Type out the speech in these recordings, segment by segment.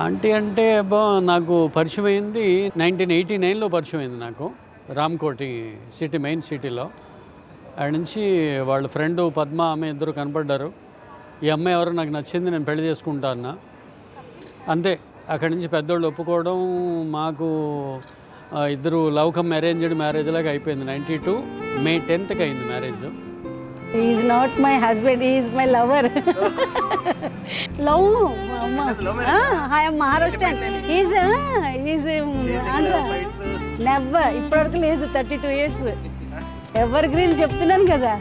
Aunty అంటే అబ్బా నాకు పరిచయం అయింది 1989లో పరిచయం అయింది నాకు రామ్కోటి సిటీ మెయిన్ సిటీలో. ఆడ నుంచి వాళ్ళ ఫ్రెండ్ పద్మ ఆమె ఇద్దరు కనపడ్డారు. ఈ అమ్మాయి ఎవరో నాకు నచ్చింది, నేను పెళ్లి చేసుకుంటా అన్న. అంతే, అక్కడి నుంచి పెద్దోళ్ళు ఒప్పుకోవడం, మాకు ఇద్దరు లవ్ కమ్ అరేంజ్డ్ మ్యారేజ్ లాగా అయిపోయింది. 92 మే 10th అయింది marriage. He is not my husband, he is my lover. Love, I am Maharashtrian. He is Andhra. Never, ఇప్పటివరకు లేదు. 32 years ఎవర్ గ్రీన్ చెప్తున్నాను కదా.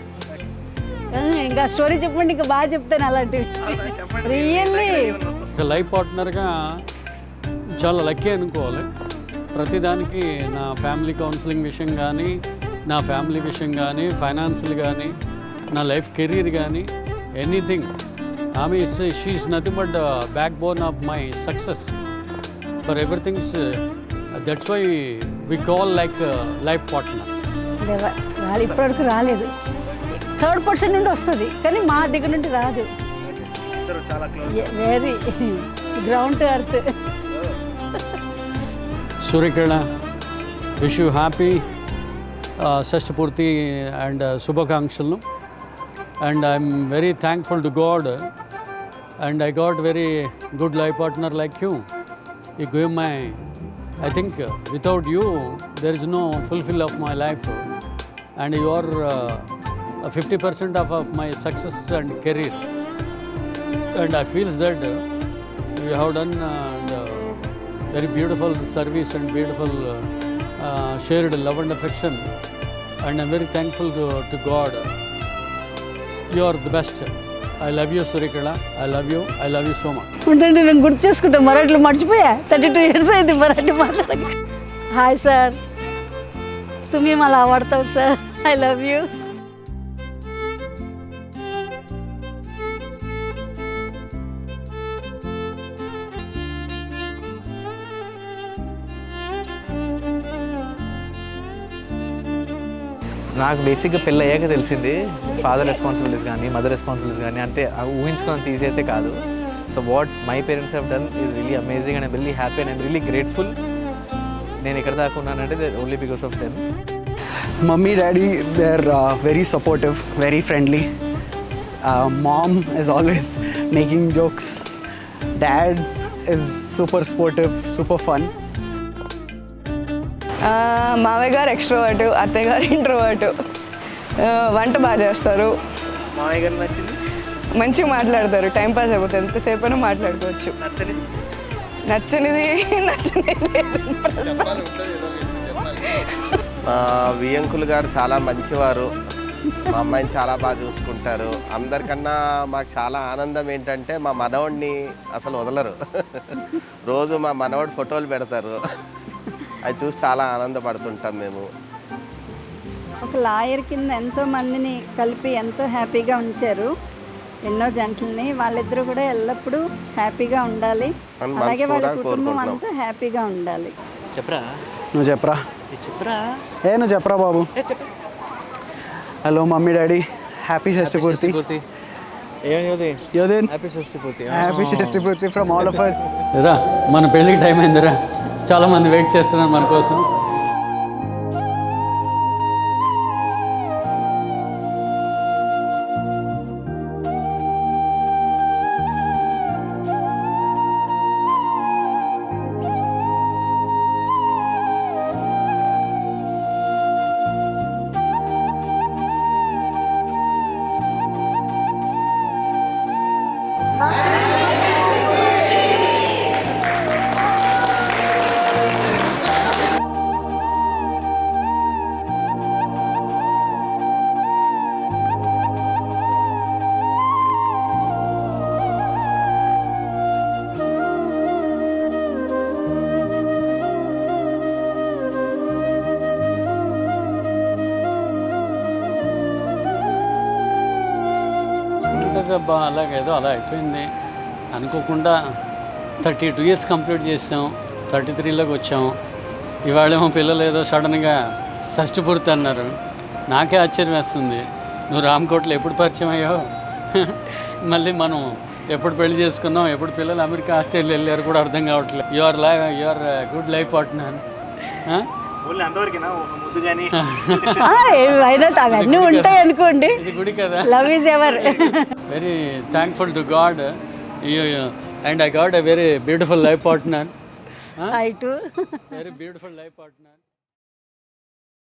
ఇంకా స్టోరీ చెప్పండి, ఇంకా బాగా చెప్తాను అలాంటివి. రియల్లీ లైఫ్ పార్ట్నర్గా చాలా లక్కీ అనుకోవాలి. ప్రతిదానికి నా ఫ్యామిలీ కౌన్సిలింగ్ విషయం కానీ, నా ఫ్యామిలీ విషయం కానీ, ఫైనాన్షియల్ కానీ, నా లైఫ్ కెరీర్ కానీ, ఎనీథింగ్ ఆమె she is nothing but backbone of my success for everythings. That's why we call like life partner. ఇప్పటివరకు రాలేదు. థర్డ్ పర్సన్ నుండి వస్తుంది, కానీ మా దగ్గర నుండి రాదు. Very ground to earth. Suryakiran, wish you happy shashtipurti and శుభాకాంక్షలను. And I'm very thankful to God, and I got very good life partner like you. You gave my, I think without you there is no fulfill of my life, and you are 50% of my success and career, and I feel that you have done very beautiful service and beautiful shared love and affection, and I'm very thankful to God. You are the best. I love you, Surikala. I love you. I love you so much. ఉండండి, నేను గుర్తు చేసుకుంటా. మరాఠీలో మర్చిపోయా. 32 years అయింది మరాఠీ మాట్లాడక. Hi sir, तुम्ही मला आवडताव sir. I love you. నాకు బేసిక్గా పెళ్ళి అయ్యాక తెలిసింది ఫాదర్ రెస్పాన్సిబిలిటీస్ కానీ మదర్ రెస్పాన్సిబిలిటీస్ కానీ, అంటే ఊహించుకున్నంత ఈజీ అయితే కాదు. So what my parents have done is really amazing and I'm really happy and I'm really grateful. నేను ఇక్కడ దాకా ఉన్నానంటే only because of them. Mummy, Daddy, they're very supportive, very friendly. Mom is always making jokes. Dad is super sportive, super fun. మావయ్య గారు extrovert, అత్తయ్య గారు introvert. వంట బాగా చేస్తారు. మావయ్య గారు నచ్చింది, మంచిగా మాట్లాడతారు. టైంపాస్ అయిపోతుంది, ఎంతసేపు అయినా మాట్లాడుకోవచ్చు. నచ్చనిది వియంకులు గారు చాలా మంచివారు. మా అమ్మాయిని చాలా బాగా చూసుకుంటారు. అందరికన్నా మాకు చాలా ఆనందం ఏంటంటే మా మనవడిని అసలు వదలరు. రోజు మా మనవడి ఫోటోలు పెడతారు, అది చూసి చాలా ఆనందపడుతుంటాం మేము. ఒక లాయర్ కింద ఎంతో మందిని కలిపి ఎంతో హ్యాపీగా ఉంచారు, ఎన్నో జంటల్ని. వాళ్ళిద్దరూ కూడా ఎల్లప్పుడూ హ్యాపీగా ఉండాలి, అలాగే వాళ్ళ కుటుంబం అంతా హ్యాపీగా ఉండాలి. చెప్పరా, నువ్వు చెప్పరా. చెప్పరా, నువ్వు చెప్పరా బాబు. Hello mummy daddy, happy shashtipurti. Happy shashtipurti. Happy shashtipurti from all of us. రా, మన పెళ్ళికి టైం అయిందిరా. చాలామంది వెయిట్ చేస్తున్నారు మన కోసం. అలాగేదో అలా అయిపోయింది అనుకోకుండా. 32 years కంప్లీట్ చేసాం, 33లోకి వచ్చాం. ఇవాళేమో పిల్లలు ఏదో సడన్గా షష్ఠపూర్తి అన్నారు. నాకే ఆశ్చర్యం వేస్తుంది. నువ్వు రామ్కోట్లో ఎప్పుడు పరిచయం అయ్యావు? మళ్ళీ మనం ఎప్పుడు పెళ్లి చేసుకున్నాం, ఎప్పుడు పిల్లలు అమెరికా ఆస్ట్రేలియా వెళ్ళారు కూడా అర్థం కావట్లేదు. Your good life partner. అయినట్టు అవన్నీ ఉంటాయి అనుకోండి. ఇది గుడి కదా. Love is ever. Very thankful to God and I got a very beautiful life partner. I too. Very beautiful life partner.